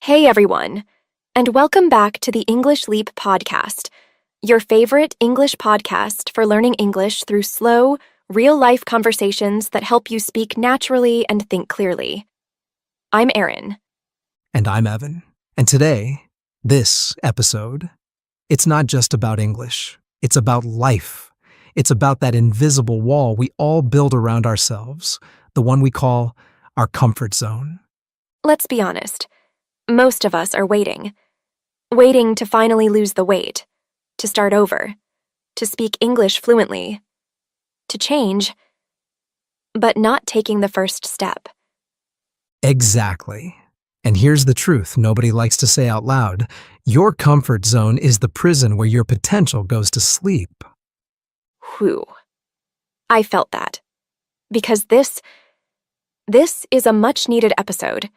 Hey everyone, and welcome back to the English Leap podcast, your favorite English podcast for learning English through slow, real-life conversations that help you speak naturally and think clearly. I'm Erin. And I'm Evan. And today, this episode, it's not just about English. It's about life. It's about that invisible wall we all build around ourselves, the one we call our comfort zone. Let's be honest. Most of us are waiting to finally lose the weight, to start over, to speak English fluently, to change, but not taking the first step. Exactly. And here's the truth nobody likes to say out loud. Your comfort zone is the prison where your potential goes to sleep. Whew. I felt that. Because this is a much-needed episode.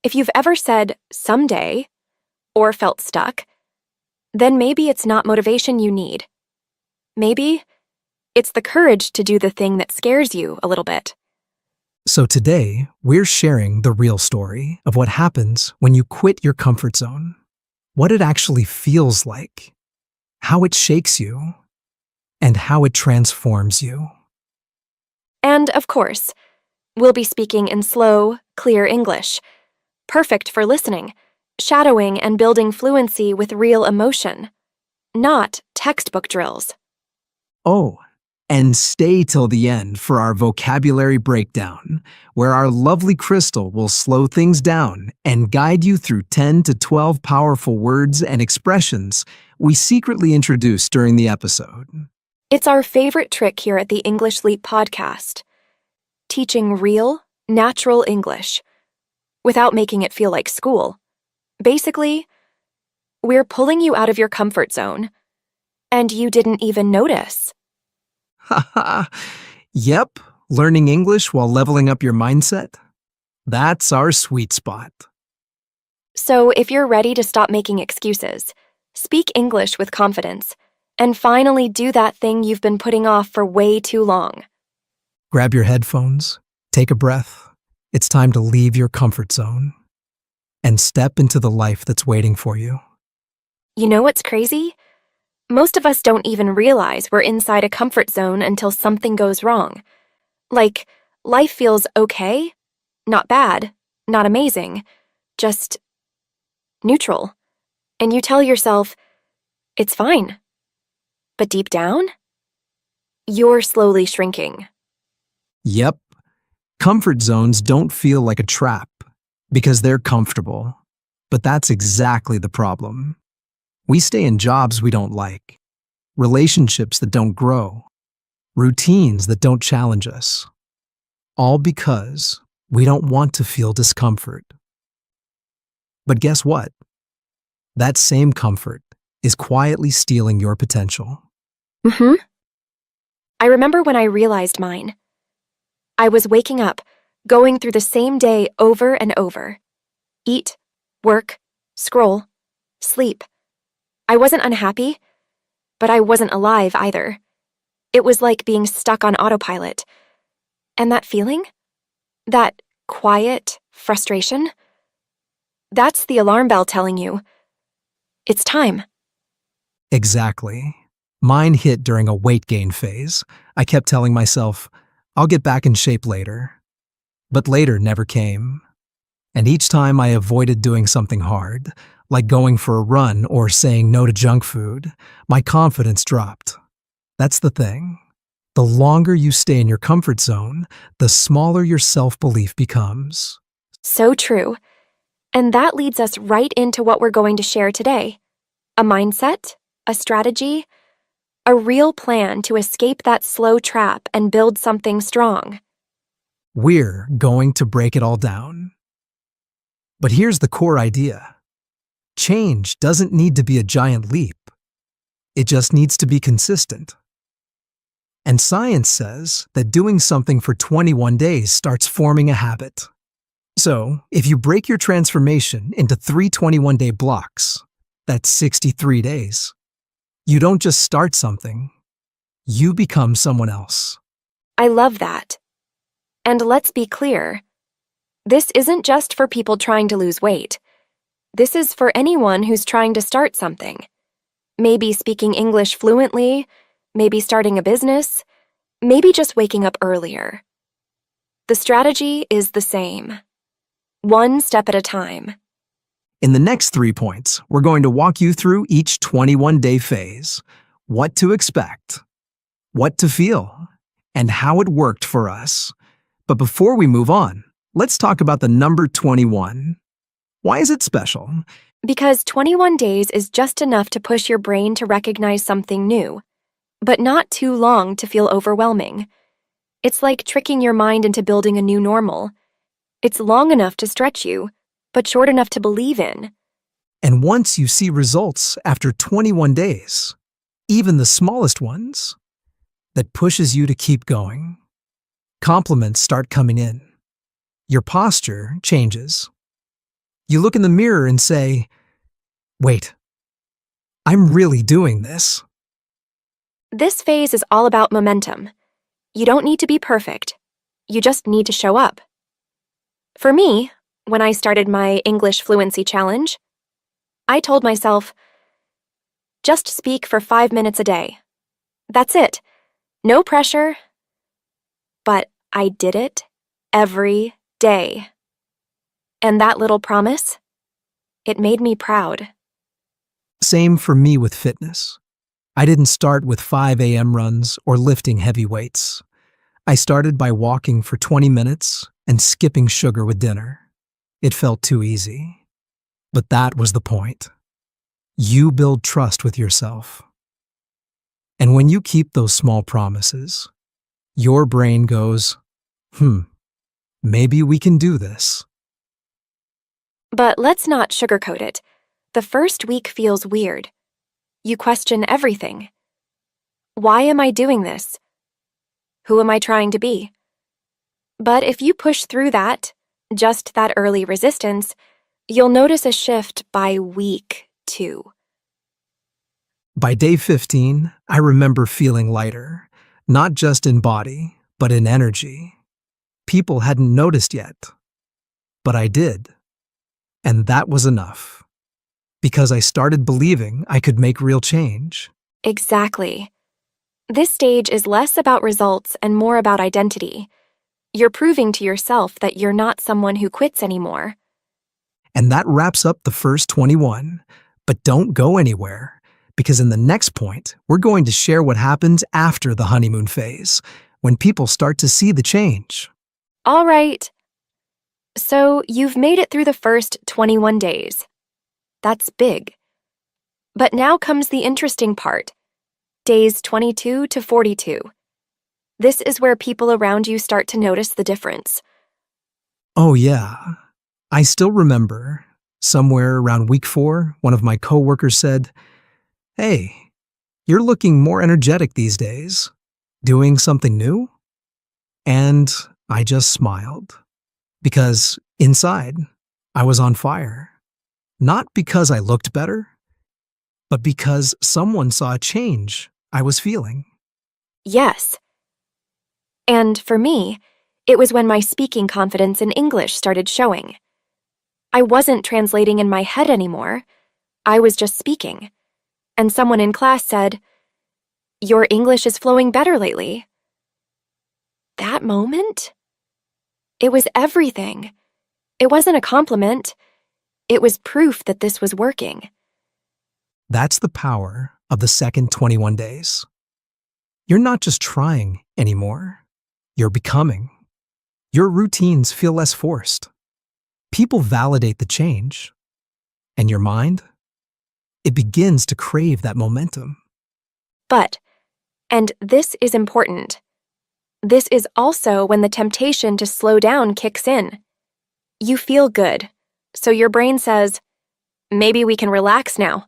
If you've ever said, someday, or felt stuck, then maybe it's not motivation you need. Maybe it's the courage to do the thing that scares you a little bit. So today, we're sharing the real story of what happens when you quit your comfort zone, what it actually feels like, how it shakes you, and how it transforms you. And, of course, we'll be speaking in slow, clear English, perfect for listening, shadowing, and building fluency with real emotion, not textbook drills. Oh, and stay till the end for our vocabulary breakdown, where our lovely Crystal will slow things down and guide you through 10 to 12 powerful words and expressions we secretly introduce during the episode. It's our favorite trick here at the English Leap podcast, teaching real, natural English without making it feel like school. Basically, we're pulling you out of your comfort zone, and you didn't even notice. Haha, yep, learning English while leveling up your mindset? That's our sweet spot. So if you're ready to stop making excuses, speak English with confidence, and finally do that thing you've been putting off for way too long. Grab your headphones, take a breath. It's time to leave your comfort zone and step into the life that's waiting for you. You know what's crazy? Most of us don't even realize we're inside a comfort zone until something goes wrong. Like, life feels okay, not bad, not amazing, just neutral. And you tell yourself, it's fine. But deep down, you're slowly shrinking. Yep, comfort zones don't feel like a trap because they're comfortable. But that's exactly the problem. We stay in jobs we don't like, relationships that don't grow, routines that don't challenge us, all because we don't want to feel discomfort. But guess what? That same comfort is quietly stealing your potential. I remember when I realized mine. I was waking up, going through the same day over and over. Eat, work, scroll, sleep. I wasn't unhappy, but I wasn't alive either. It was like being stuck on autopilot. And that feeling? That quiet frustration? That's the alarm bell telling you, it's time. Exactly. Mine hit during a weight gain phase. I kept telling myself, I'll get back in shape later. But later never came. And each time I avoided doing something hard, like going for a run or saying no to junk food, my confidence dropped. That's the thing. The longer you stay in your comfort zone, the smaller your self-belief becomes. So true. And that leads us right into what we're going to share today. A mindset, a strategy, a real plan to escape that slow trap and build something strong. We're going to break it all down. But here's the core idea. Change doesn't need to be a giant leap. It just needs to be consistent. And science says that doing something for 21 days starts forming a habit. So, if you break your transformation into 3 21-day blocks, that's 63 days. You don't just start something, you become someone else. I love that. And let's be clear, this isn't just for people trying to lose weight. This is for anyone who's trying to start something. Maybe speaking English fluently, maybe starting a business, maybe just waking up earlier. The strategy is the same. One step at a time. In the next 3 points, we're going to walk you through each 21-day phase, what to expect, what to feel, and how it worked for us. But before we move on, let's talk about the number 21. Why is it special? Because 21 days is just enough to push your brain to recognize something new, but not too long to feel overwhelming. It's like tricking your mind into building a new normal. It's long enough to stretch you, but short enough to believe in. And once you see results after 21 days, even the smallest ones, that pushes you to keep going. Compliments start coming in. Your posture changes. You look in the mirror and say, "Wait, I'm really doing this." This phase is all about momentum. You don't need to be perfect. You just need to show up. For me, when I started my English Fluency Challenge, I told myself, just speak for 5 minutes a day. That's it. No pressure. But I did it every day. And that little promise, it made me proud. Same for me with fitness. I didn't start with 5 a.m. runs or lifting heavy weights. I started by walking for 20 minutes and skipping sugar with dinner. It felt too easy. But that was the point. You build trust with yourself. And when you keep those small promises, your brain goes, maybe we can do this. But let's not sugarcoat it. The first week feels weird. You question everything. Why am I doing this? Who am I trying to be? But if you push through that, just that early resistance, you'll notice a shift by week 2. By day 15, I remember feeling lighter, not just in body, but in energy. People hadn't noticed yet, but I did. And that was enough, because I started believing I could make real change. Exactly. This stage is less about results and more about identity. You're proving to yourself that you're not someone who quits anymore. And that wraps up the first 21. But don't go anywhere, because in the next point, we're going to share what happens after the honeymoon phase, when people start to see the change. All right. So you've made it through the first 21 days. That's big. But now comes the interesting part. Days 22 to 42. This is where people around you start to notice the difference. Oh yeah, I still remember, somewhere around week 4, one of my coworkers said, "Hey, you're looking more energetic these days. Doing something new?" And I just smiled, because inside, I was on fire. Not because I looked better, but because someone saw a change I was feeling. Yes. And for me, it was when my speaking confidence in English started showing. I wasn't translating in my head anymore. I was just speaking. And someone in class said, "Your English is flowing better lately." That moment? It was everything. It wasn't a compliment. It was proof that this was working. That's the power of the second 21 days. You're not just trying anymore. You're becoming. Your routines feel less forced. People validate the change. And your mind? It begins to crave that momentum. But, and this is important, this is also when the temptation to slow down kicks in. You feel good, so your brain says, maybe we can relax now.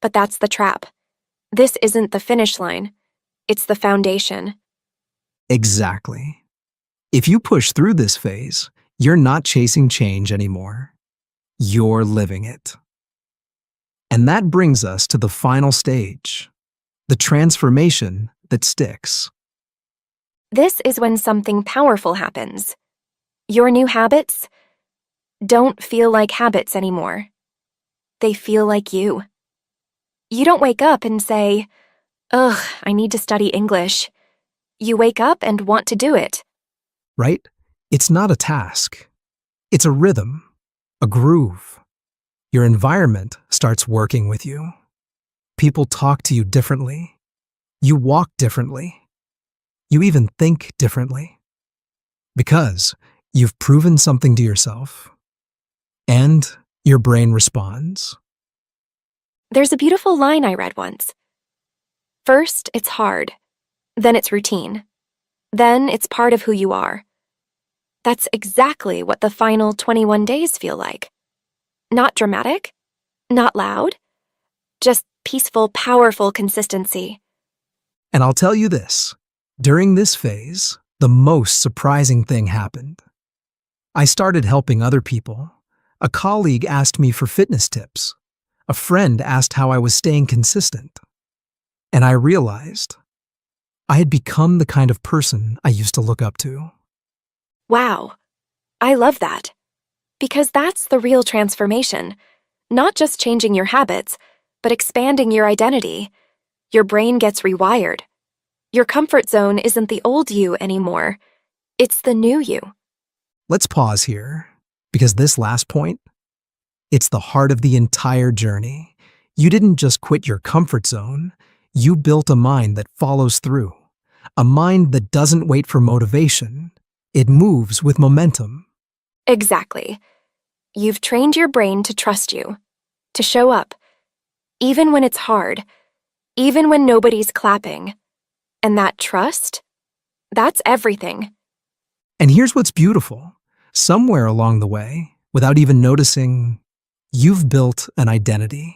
But that's the trap. This isn't the finish line. It's the foundation. Exactly. If you push through this phase, you're not chasing change anymore. You're living it. And that brings us to the final stage, the transformation that sticks. This is when something powerful happens. Your new habits don't feel like habits anymore. They feel like you. You don't wake up and say, "Ugh, I need to study English." You wake up and want to do it. Right? It's not a task. It's a rhythm, a groove. Your environment starts working with you. People talk to you differently. You walk differently. You even think differently. Because you've proven something to yourself. And your brain responds. There's a beautiful line I read once. First, it's hard. Then it's routine. Then it's part of who you are. That's exactly what the final 21 days feel like. Not dramatic, not loud, just peaceful, powerful consistency. And I'll tell you this, during this phase, the most surprising thing happened. I started helping other people. A colleague asked me for fitness tips. A friend asked how I was staying consistent. And I realized I had become the kind of person I used to look up to. Wow, I love that. Because that's the real transformation. Not just changing your habits, but expanding your identity. Your brain gets rewired. Your comfort zone isn't the old you anymore. It's the new you. Let's pause here, because this last point, it's the heart of the entire journey. You didn't just quit your comfort zone, you built a mind that follows through. A mind that doesn't wait for motivation. It moves with momentum. Exactly. You've trained your brain to trust you, to show up, even when it's hard, even when nobody's clapping. And that trust, that's everything. And here's what's beautiful. Somewhere along the way, without even noticing, you've built an identity.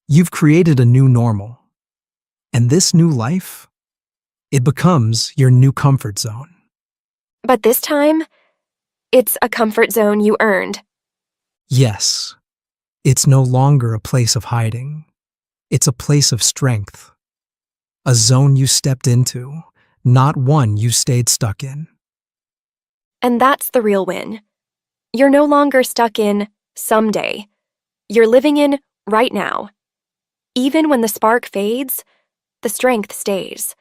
You've created a new normal. And this new life, it becomes your new comfort zone. But this time, it's a comfort zone you earned. Yes, it's no longer a place of hiding. It's a place of strength. A zone you stepped into, not one you stayed stuck in. And that's the real win. You're no longer stuck in someday. You're living in right now. Even when the spark fades, the strength stays.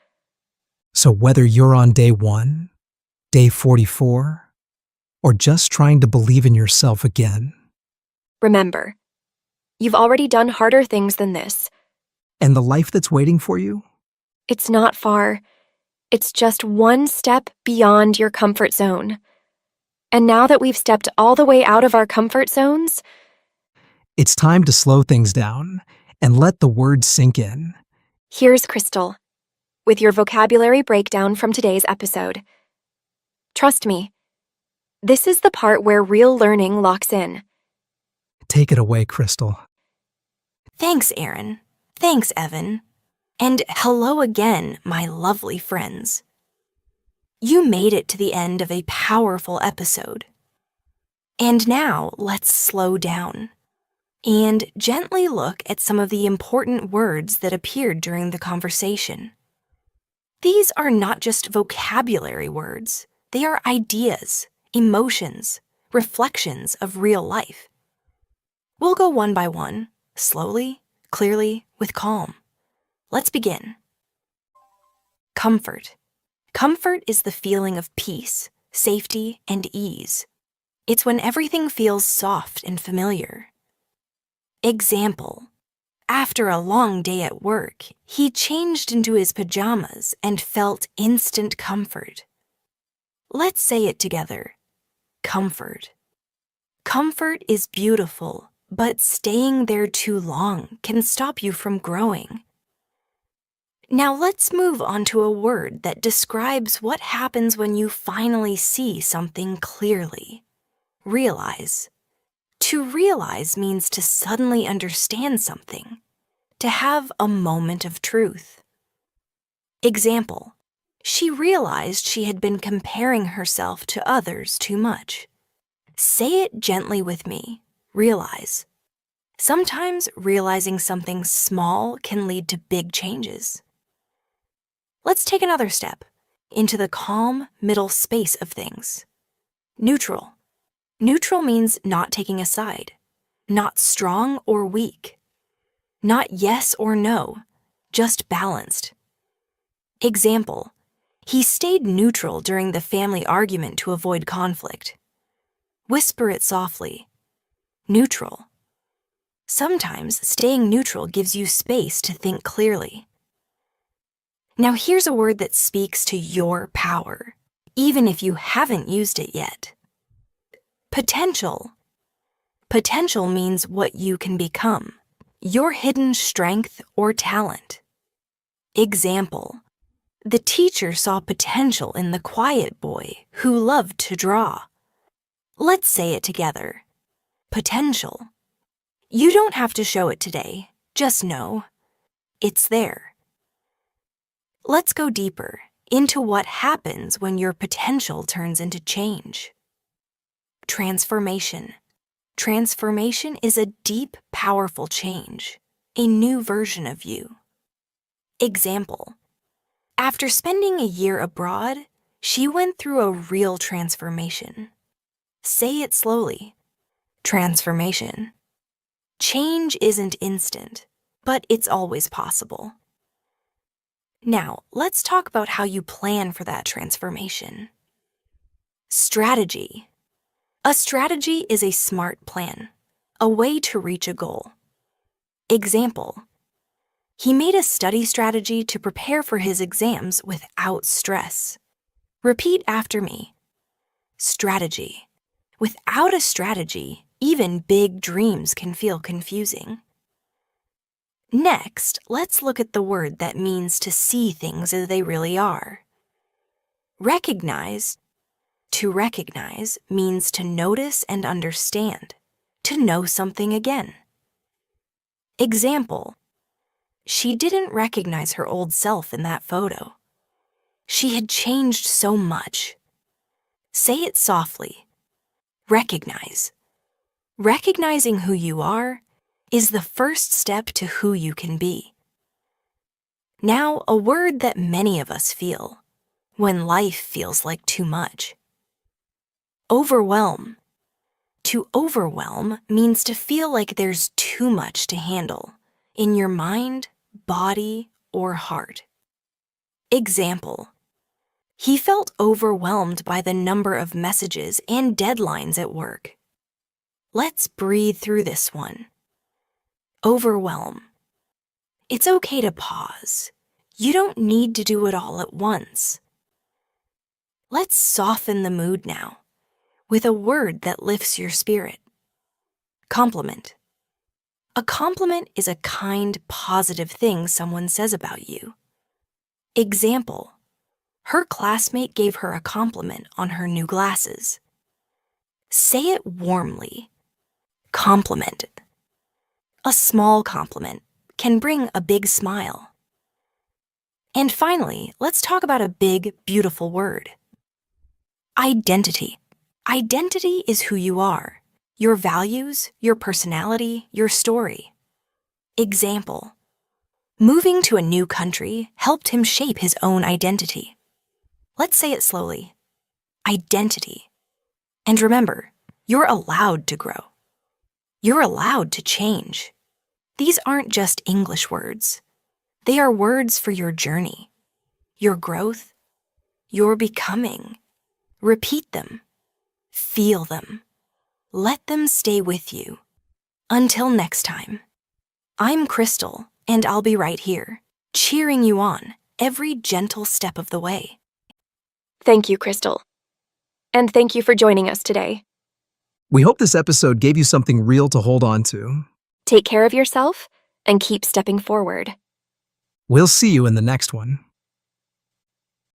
So whether you're on day 1, day 44, or just trying to believe in yourself again, Remember, you've already done harder things than this. and the life that's waiting for you, It's not far. It's just one step beyond your comfort zone. And now that we've stepped all the way out of our comfort zones, it's time to slow things down and let the words sink in. here's Crystal with your vocabulary breakdown from today's episode. Trust me, this is the part where real learning locks in. Take it away, Crystal. Thanks, Aaron. Thanks, Evan. And hello again, my lovely friends. You made it to the end of a powerful episode. And now let's slow down and gently look at some of the important words that appeared during the conversation. These are not just vocabulary words, they are ideas, emotions, reflections of real life. We'll go one by one, slowly, clearly, with calm. Let's begin. Comfort. Comfort is the feeling of peace, safety, and ease. It's when everything feels soft and familiar. Example. After a long day at work, he changed into his pajamas and felt instant comfort. Let's say it together. Comfort. Comfort is beautiful, but staying there too long can stop you from growing. Now let's move on to a word that describes what happens when you finally see something clearly. Realize. To realize means to suddenly understand something, to have a moment of truth. Example. She realized she had been comparing herself to others too much. Say it gently with me. Realize. Sometimes realizing something small can lead to big changes. Let's take another step into the calm middle space of things. Neutral. Neutral means not taking a side. not strong or weak, not yes or no, just balanced. Example, he stayed neutral during the family argument to avoid conflict. Whisper it softly. Neutral. Sometimes staying neutral gives you space to think clearly. Now here's a word that speaks to your power, even if you haven't used it yet. Potential. Potential means what you can become, your hidden strength or talent. Example, the teacher saw potential in the quiet boy who loved to draw. Let's say it together. Potential. You don't have to show it today, just know it's there. Let's go deeper into what happens when your potential turns into change. Transformation. Transformation is a deep, powerful change, a new version of you. Example, after spending a year abroad, she went through a real transformation. Say it slowly. Transformation. Change isn't instant, but it's always possible. Now, let's talk about how you plan for that transformation. Strategy. A strategy is a smart plan, a way to reach a goal. Example, he made a study strategy to prepare for his exams without stress. Repeat after me. Strategy. Without a strategy, even big dreams can feel confusing. Next, let's look at the word that means to see things as they really are. Recognize. To recognize means to notice and understand, to know something again. Example, she didn't recognize her old self in that photo. She had changed so much. Say it softly. Recognize. Recognizing who you are is the first step to who you can be. Now, a word that many of us feel when life feels like too much. Overwhelm. To overwhelm means to feel like there's too much to handle in your mind, body, or heart. Example, he felt overwhelmed by the number of messages and deadlines at work. Let's breathe through this one. Overwhelm. It's okay to pause. You don't need to do it all at once. Let's soften the mood now with a word that lifts your spirit. Compliment. A compliment is a kind, positive thing someone says about you. Example, her classmate gave her a compliment on her new glasses. Say it warmly. Compliment. A small compliment can bring a big smile. And finally, let's talk about a big, beautiful word. Identity. Identity is who you are, your values, your personality, your story. Example, moving to a new country helped him shape his own identity. Let's say it slowly. Identity. And remember, you're allowed to grow. You're allowed to change. These aren't just English words. They are words for your journey, your growth, your becoming. Repeat them. Feel them. Let them stay with you. Until next time. I'm Crystal, and I'll be right here, cheering you on every gentle step of the way. Thank you, Crystal. And thank you for joining us today. We hope this episode gave you something real to hold on to. Take care of yourself and keep stepping forward. We'll see you in the next one.